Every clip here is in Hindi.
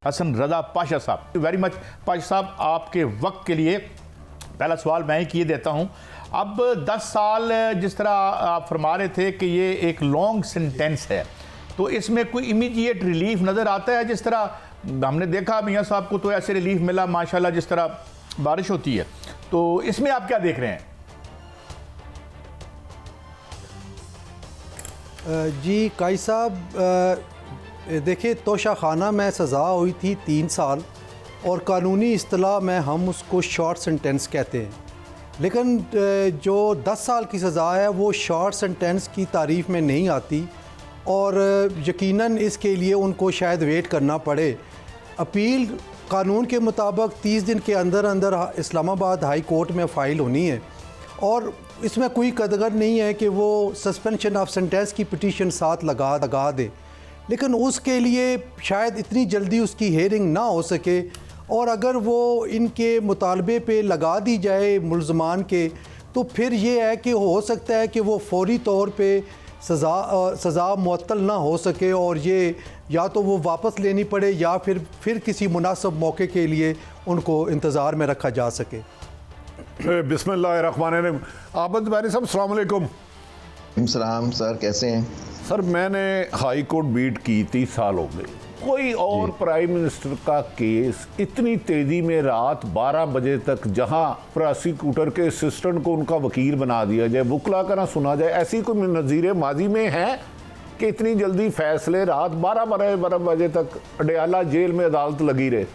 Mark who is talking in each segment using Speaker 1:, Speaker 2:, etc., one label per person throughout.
Speaker 1: हसन रजा पाशा साहब। वेरी मच पाशा साहब, आपके वक्त के लिए पहला सवाल मैं ही किए देता हूँ। अब 10 साल जिस तरह आप फरमा रहे थे कि ये एक लॉन्ग सेंटेंस है, तो इसमें कोई इमीडिएट रिलीफ नज़र आता है? जिस तरह हमने देखा मियाँ साहब को तो ऐसे रिलीफ मिला माशाल्लाह, जिस तरह बारिश होती है, तो इसमें आप क्या देख रहे हैं?
Speaker 2: जी काई साहब, देखिए तोशाखाना में सज़ा हुई थी 3 साल और कानूनी इस्तिलाह में हम उसको शॉर्ट सेंटेंस कहते हैं, लेकिन जो 10 साल की सज़ा है वो शॉर्ट सेंटेंस की तारीफ़ में नहीं आती और यकीनन इसके लिए उनको शायद वेट करना पड़े। अपील कानून के मुताबिक 30 दिन के अंदर अंदर इस्लामाबाद हाई कोर्ट में फ़ाइल होनी है और इसमें कोई कदर नहीं है कि वो सस्पेंशन ऑफ सेंटेंस की पिटीशन साथ लगा दे, लेकिन उसके लिए शायद इतनी जल्दी उसकी हेयरिंग ना हो सके और अगर वो इनके मुतालबे पे लगा दी जाए मुल्ज़मान के, तो फिर ये है कि हो सकता है कि वो फौरी तौर पे सज़ा मुअत्तल ना हो सके और ये या तो वो वापस लेनी पड़े या फिर किसी मुनासिब मौके के लिए उनको इंतज़ार में रखा जा सके।
Speaker 3: बिस्मिल्लाहिर्रहमानिर्रहीम। आबद बारी साहब, अस्सलाम वालेकुम।
Speaker 4: सलाम सर, कैसे हैं?
Speaker 3: सर, मैंने हाई कोर्ट बीट की 30 साल हो गए। कोई और प्राइम मिनिस्टर का केस इतनी तेज़ी में रात 12 बजे तक, जहां प्रोसिक्यूटर के असिस्टेंट को उनका वकील बना दिया जाए, वकला का ना सुना जाए, ऐसी कोई नज़ीर माजी में है कि इतनी जल्दी फैसले रात 12 बजे तक अडयाला जेल में अदालत लगी रहे?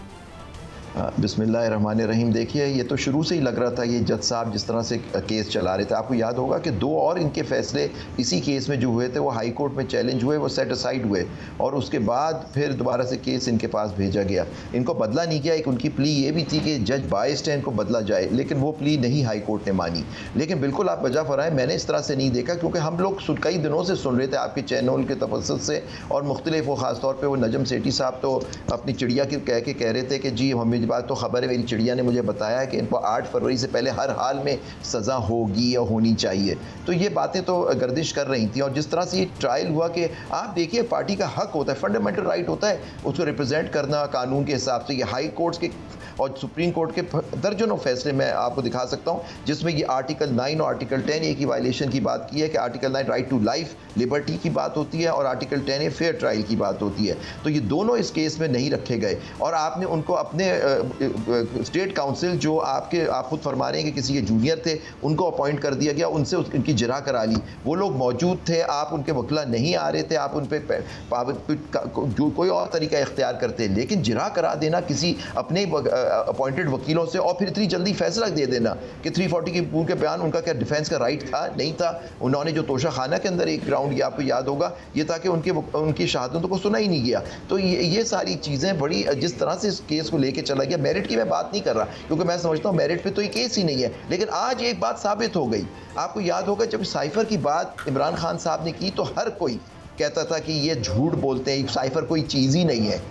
Speaker 4: बिस्मिल्लाहिर्रहमानिर्रहीम। देखिए, ये तो शुरू से ही लग रहा था, ये जज साहब जिस तरह से केस चला रहे थे, आपको याद होगा कि 2 और इनके फैसले इसी केस में जो हुए थे वो हाई कोर्ट में चैलेंज हुए, वो सेट असाइड हुए और उसके बाद फिर दोबारा से केस इनके पास भेजा गया। इनको बदला नहीं किया। एक उनकी प्ली ये भी थी कि जज बाइस्ड है, इनको बदला जाए, लेकिन वो प्ली नहीं हाई कोर्ट ने मानी। लेकिन बिल्कुल आप वजह फराएं, मैंने इस तरह से नहीं देखा, क्योंकि हम लोग कई दिनों से सुन रहे थे आपके चैनल के तफस्सुस से और मुख्तलिफ, वो ख़ास तौर पर वो नजम सेठी साहब तो अपनी चिड़िया की कह रहे थे कि जी हमें बात तो खबर है, मेरी चिड़िया ने मुझे बताया है कि इनको 8 फरवरी से पहले हर हाल में सज़ा होगी या होनी चाहिए। तो ये बातें तो गर्दिश कर रही थी और जिस तरह से ये ट्रायल हुआ कि आप देखिए, पार्टी का हक होता है, फंडामेंटल राइट होता है उसको रिप्रेजेंट करना कानून के हिसाब से। ये हाई कोर्ट्स के और सुप्रीम कोर्ट के दर्जनों फैसले मैं आपको दिखा सकता हूँ जिसमें ये आर्टिकल 9 और आर्टिकल 10 ए की वायलेशन की बात की है कि article 9 right to life liberty की बात होती है और आर्टिकल 10 ए फेयर ट्रायल की बात होती है। तो ये दोनों इस केस में नहीं रखे गए और आपने उनको अपने स्टेट काउंसिल, जो आप खुद फरमा रहे हैं कि किसी के जूनियर थे, उनको अपॉइंट कर दिया गया, उनसे उनकी जिरा करा ली। वो लोग मौजूद थे, आप उनके वकला नहीं आ रहे थे, आप उन पर कोई और तरीका इख्तियार करते, लेकिन जिरा करा देना किसी अपने अपॉइंटेड वकीलों से और फिर इतनी जल्दी फैसला दे देना कि 340 की पूर्व के बयान, उनका क्या डिफेंस का राइट था, नहीं था। उन्होंने जो तोशाखाना के अंदर एक ग्राउंड, ये आपको याद होगा, ये था कि उनकी शहादतों को सुना ही नहीं गया। तो ये सारी चीज़ें बड़ी, जिस तरह से इस केस को लेके चला गया, मेरिट की मैं बात नहीं कर रहा क्योंकि मैं समझता हूँ मेरिट पे तो ये केस ही नहीं है, लेकिन आज एक बात साबित हो गई। आपको याद होगा जब साइफर की बात इमरान खान साहब ने की तो हर कोई कहता था कि ये झूठ बोलते हैं, साइफर कोई चीज़ ही नहीं है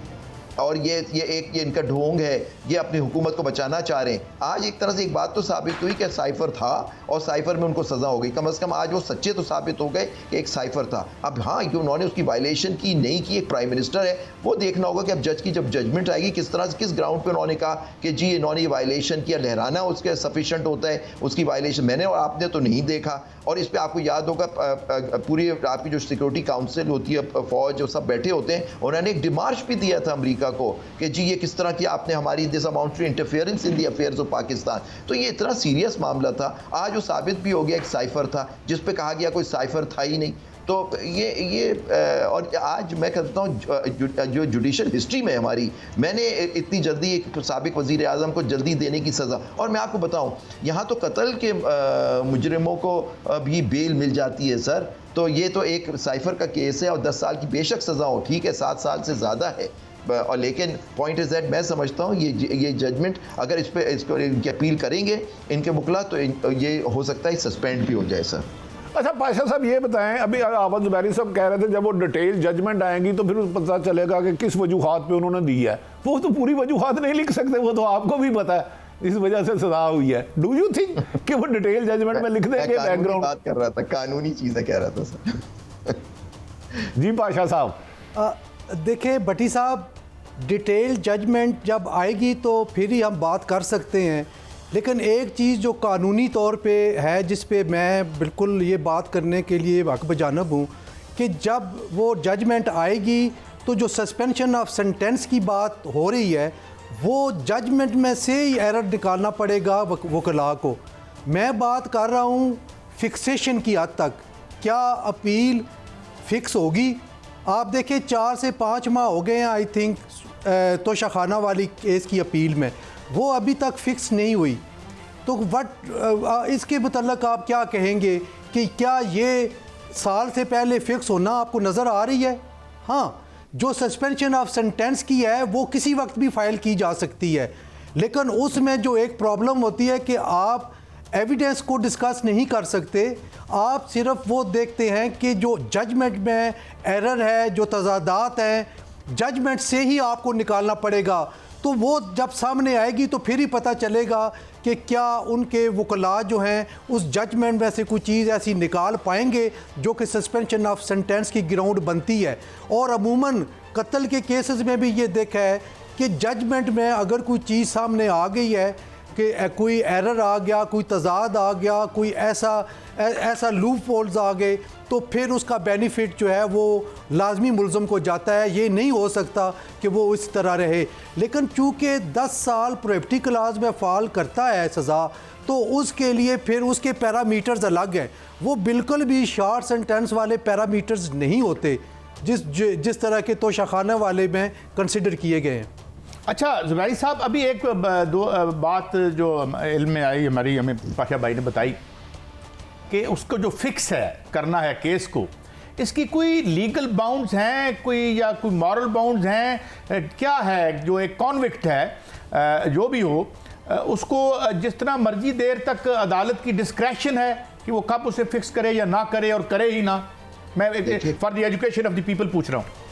Speaker 4: और ये इनका ढोंग है, ये अपनी हुकूमत को बचाना चाह रहे हैं। आज एक तरह से एक बात तो साबित हुई कि साइफर था और साइफर में उनको सज़ा हो गई। कम से कम आज वो सच्चे तो साबित हो गए कि एक साइफर था। अब हाँ, कि उन्होंने उसकी वायलेशन की नहीं की, एक प्राइम मिनिस्टर है, वो देखना होगा कि अब जज की जब जजमेंट आएगी किस तरह से, किस ग्राउंड पर उन्होंने कहा कि जी इन्होंने ये वायलेशन किया, लहराना उसके सफिशेंट होता है उसकी वायलेशन। मैंने और आपने तो नहीं देखा। और इस पर आपको याद होगा पूरी आपकी जो सिक्योरिटी काउंसिल होती है, फौज जो सब बैठे होते हैं, उन्होंने एक डिमार्च भी दिया था अमेरिका को कि जी ये किस तरह की आपने हमारी this amount to interference in the affairs of Pakistan. तो ये इतना सीरियस मामला था, आज वो साबित भी हो गया एक साइफर था जिस पे कहा गया कोई साइफर था ही नहीं। तो ये और आज मैं कहता हूँ जो जुडिशल हिस्ट्री में हमारी, मैंने इतनी जल्दी एक साबिक वज़ीर आज़म को जल्दी देने की सज़ा, और मैं आपको बताऊँ यहाँ तो कत्ल के मुजरिमों को भी बेल मिल जाती है सर। तो ये तो एक साइफर का केस है और 10 साल की बेशक सज़ा हो, ठीक है 7 साल से ज़्यादा है, और लेकिन पॉइंट इज़ दैट मैं समझता हूँ ये जजमेंट अगर इसको इनकी अपील करेंगे इनके वकला, तो ये हो सकता है सस्पेंड भी हो जाए सर।
Speaker 3: अच्छा पाशा साहब, ये बताएं, अभी आबद ज़ुबैरी साहब कह रहे थे जब वो डिटेल जजमेंट आएंगी तो फिर पता चलेगा कि किस वजूहात पे उन्होंने दी है। वो तो पूरी वजूहात नहीं लिख सकते, वो तो आपको भी पता है, इस वजह से सजा हुई है। डू यू थिंक कि वो डिटेल जजमेंट में लिख देंगे? बैकग्राउंड
Speaker 4: बात कर रहा था, कानूनी चीज़ें कह रहा था सर।
Speaker 3: जी पाशा साहब।
Speaker 2: देखिए भट्टी साहब, डिटेल जजमेंट जब आएगी तो फिर ही हम बात कर सकते हैं। लेकिन एक चीज़ जो कानूनी तौर पे है, जिस पे मैं बिल्कुल ये बात करने के लिए हक़ बजानब हूँ कि जब वो जजमेंट आएगी तो जो सस्पेंशन ऑफ सेंटेंस की बात हो रही है वो जजमेंट में से ही एरर निकालना पड़ेगा वकला को। मैं बात कर रहा हूँ फिक्सेशन की हद तक, क्या अपील फ़िक्स होगी? आप देखें 4 से 5 माह हो गए हैं आई थिंक तोशाखाना वाली केस की अपील में, वो अभी तक फ़िक्स नहीं हुई। तो इसके मतलब आप क्या कहेंगे कि क्या ये साल से पहले फ़िक्स होना आपको नज़र आ रही है? हाँ, जो सस्पेंशन ऑफ सेंटेंस की है वो किसी वक्त भी फ़ाइल की जा सकती है, लेकिन उसमें जो एक प्रॉब्लम होती है कि आप एविडेंस को डिस्कस नहीं कर सकते। आप सिर्फ वो देखते हैं कि जो जजमेंट में एरर है, जो तजादात हैं, जजमेंट से ही आपको निकालना पड़ेगा। तो वो जब सामने आएगी तो फिर ही पता चलेगा कि क्या उनके वकला जो हैं उस जजमेंट में से कोई चीज़ ऐसी निकाल पाएंगे जो कि सस्पेंशन ऑफ सेंटेंस की ग्राउंड बनती है। और अमूमन कत्ल के केसेस में भी ये देखा है कि जजमेंट में अगर कोई चीज़ सामने आ गई है कि कोई एरर आ गया, कोई तजाद आ गया, कोई ऐसा लूप होल्स आ गए, तो फिर उसका बेनिफिट जो है वो लाजमी मुल्ज़म को जाता है। ये नहीं हो सकता कि वो इस तरह रहे। लेकिन चूँकि 10 साल प्रोहिबिटरी क्लास में फ़ाल करता है सज़ा, तो उसके लिए फिर उसके पैरामीटर्स अलग हैं। वो बिल्कुल भी शॉर्ट सेंटेंस वाले पैरामीटर्स नहीं होते जिस तरह के तोशाखाना वाले में कंसिडर किए गए हैं।
Speaker 1: अच्छा ज़ुबैरी साहब, अभी एक बात जो इल्म में आई हमारी, हमें पाशा भाई ने बताई कि उसको जो फिक्स है करना है केस को, इसकी कोई लीगल बाउंड्स हैं कोई, या कोई मॉरल बाउंड्स हैं? क्या है जो एक कॉन्विक्ट है जो भी हो, उसको जिस तरह मर्जी देर तक अदालत की डिस्क्रेशन है कि वो कब उसे फिक्स करे या ना करे, और करे ही ना। मैं for the education of the people पूछ रहा हूँ।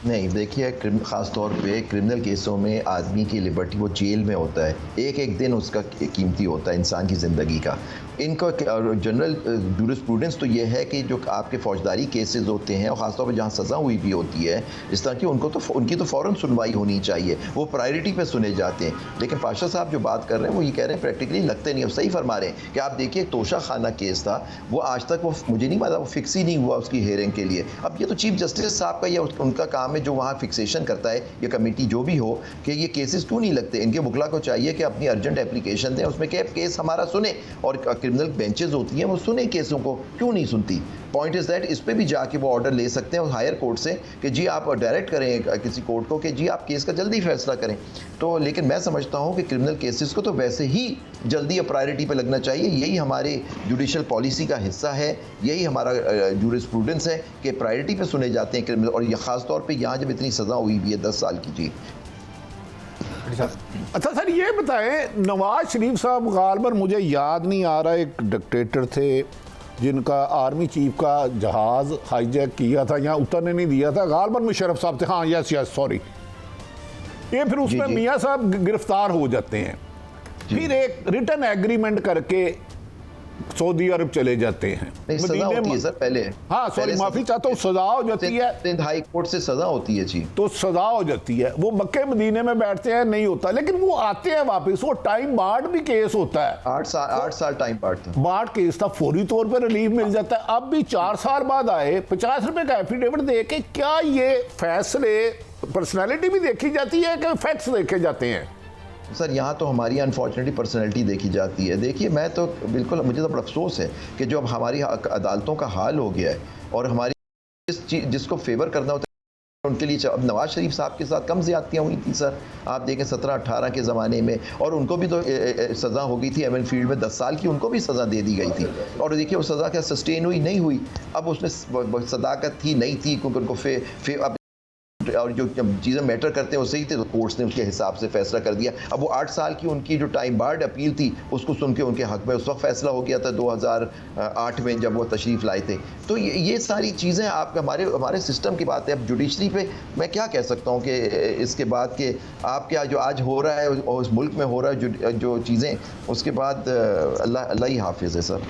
Speaker 4: नहीं, देखिए ख़ास तौर पे क्रिमिनल केसों में आदमी की लिबर्टी, वो जेल में होता है, एक एक दिन उसका कीमती होता है इंसान की ज़िंदगी का। इनका जनरल जूरिस्प्रूडेंस तो ये है कि जो आपके फौजदारी केसेस होते हैं और ख़ासतौर पर जहाँ सज़ा हुई भी होती है इस तरह की, उनकी तो फ़ौरन सुनवाई होनी चाहिए, वो प्रायोरिटी पे सुने जाते हैं। लेकिन पाशा साहब जो बात कर रहे हैं वो ये कह रहे हैं प्रैक्टिकली लगते नहीं, अब सही फरमा रहे हैं कि आप देखिए तोशा खाना केस था, वो आज तक वो मुझे नहीं पता वो फिक्स ही नहीं हुआ उसकी हेयरिंग के लिए। अब ये तो चीफ जस्टिस साहब का या उनका काम है जो वहाँ फिक्सेशन करता है, या कमेटी जो भी हो, कि ये केसेस क्यों नहीं लगते। इनके वकला को चाहिए कि अपनी अर्जेंट एप्लीकेशन दें, उसमें क्या केस हमारा सुने, और क्रिमिनल बेंचेस होती हैं वो सुने केसों को, क्यों नहीं सुनती। पॉइंट इज़ दैट इस पे भी जाके वो ऑर्डर ले सकते हैं हायर कोर्ट से कि जी आप डायरेक्ट करें किसी कोर्ट को कि जी आप केस का जल्दी फैसला करें। तो लेकिन मैं समझता हूँ कि क्रिमिनल केसेस को तो वैसे ही जल्दी और प्रायोरिटी पे लगना चाहिए। यही हमारे जुडिशल पॉलिसी का हिस्सा है, यही हमारा जूरिस्प्रूडेंस है कि प्रायोरिटी पे सुने जाते हैं क्रिमिनल। और ख़ास तौर पर यहाँ जब इतनी सज़ा हुई भी है 10 साल की। जी
Speaker 3: अच्छा सर, ये बताएं, नवाज शरीफ साहब गालिबन मुझे याद नहीं आ रहा, एक डिक्टेटर थे जिनका आर्मी चीफ का जहाज़ हाईजैक किया था, यहाँ उतरने नहीं दिया था, गालिबन मुशर्रफ साहब थे। हाँ यस सॉरी, ये फिर उसमें मियाँ साहब गिरफ्तार हो जाते हैं, फिर एक रिटर्न एग्रीमेंट करके सऊदी अरब चले जाते हैं।
Speaker 4: सजा होती है सर पहले।
Speaker 3: हाँ सॉरी, माफी चाहता हूँ, सजा हो जाती है,
Speaker 4: सिंध हाई कोर्ट से सजा होती है जी।
Speaker 3: तो सजा हो जाती है, वो मक्के मदीने में बैठते हैं, नहीं होता, लेकिन वो आते हैं वापस। वो टाइम बार्ड भी केस होता है,
Speaker 4: 8 साल टाइम बार्ड था,
Speaker 3: बार्ड केस था, फौरी तौर पर रिलीफ मिल जाता है। अब भी 4 साल बाद आए, 50 रुपए का एफिडेविट दे के, क्या ये फैसले पर्सनैलिटी भी देखी जाती है कि फैक्ट्स देखे जाते हैं?
Speaker 4: सर यहाँ तो हमारी अनफॉर्चुनेटली पर्सनैलिटी देखी जाती है। देखिए मैं तो बिल्कुल, मुझे तो बड़ा अफसोस है कि जो अब हमारी अदालतों का हाल हो गया है, और हमारी जिसको फेवर करना होता है उनके लिए। अब नवाज शरीफ साहब के साथ कम ज़्यादतियाँ हुई थी सर, आप देखें 17-18 के ज़माने में, और उनको भी तो सज़ा हो गई थी एमएन फील्ड में 10 साल की, उनको भी सज़ा दे दी गई थी। और देखिए वो सज़ा क्या सस्टेन हुई, नहीं हुई। अब उसमें सदाकत थी नहीं थी, क्योंकि उनको और जो चीज़ें मैटर करते हैं वो सही थे, तो कोर्ट्स ने उसके हिसाब से फैसला कर दिया। अब वो 8 साल की उनकी जो टाइम बार्ड अपील थी उसको सुन के उनके हक़ में उस वक्त फैसला हो गया था 2008 में जब वो तशरीफ़ लाए थे। तो ये सारी चीज़ें आप हमारे सिस्टम की बात है। अब जुडिशरी पे मैं क्या कह सकता हूँ कि इसके बाद के आप क्या जो आज हो रहा है और उस मुल्क में हो रहा है जो चीज़ें, उसके बाद अल्लाह ही हाफिज़ है सर।